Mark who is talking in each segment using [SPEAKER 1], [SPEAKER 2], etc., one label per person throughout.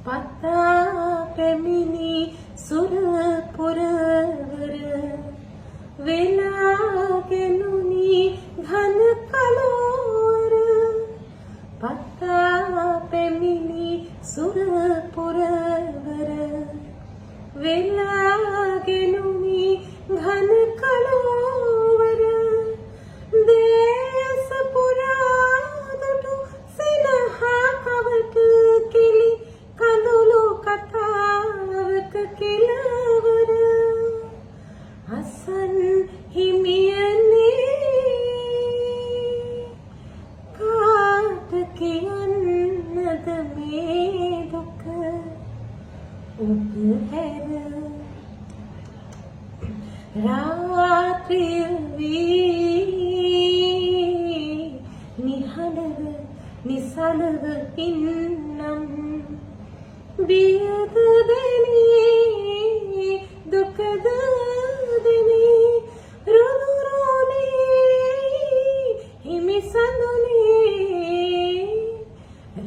[SPEAKER 1] පතා පැමිණි සුර පුරවර වෙලාගෙනුනි ඝන කලෝර පතා පැමිණි සුර පුරවර වෙලාගෙනුනි ඝන කලෝර දේශ පුරා දුටු සිනහා කවට කිලි කඳුළු කතාවක කෙළවර අසන් හිමියනේ කාට කියන්නද මේ දුක ඔබ හැර රාත්‍රිය වී නිහඬව නිසලව ඉන්නම් බියද දැනී දුකද දැනී රුදුරුනේ හිමි සඳුනේ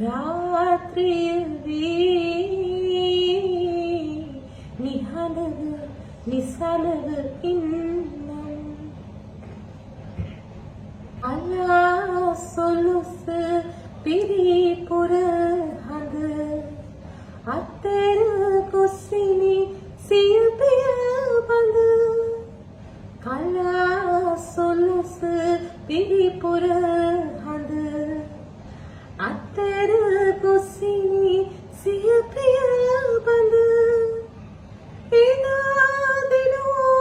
[SPEAKER 1] රාත්‍රිය වී නිහඬව නිසලව ඉන්නම් අල්ලා සොලුස පිරිපුර හඳ අතර කුසිනි සිය පිය බඳ කලා සොලුස පිරිපුර හඳ අතර කුසිනි සිය පිය බඳ එදා දිනෝ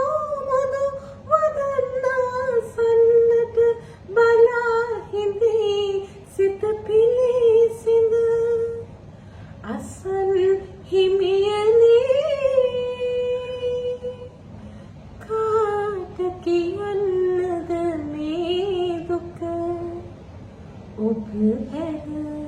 [SPEAKER 1] මදු වදන්නා සන්නට බලා හිඳී සිත පිලිසිඳ අසන් හිමියනේ කාට කියන්නද මේ දුක ඔබ හැර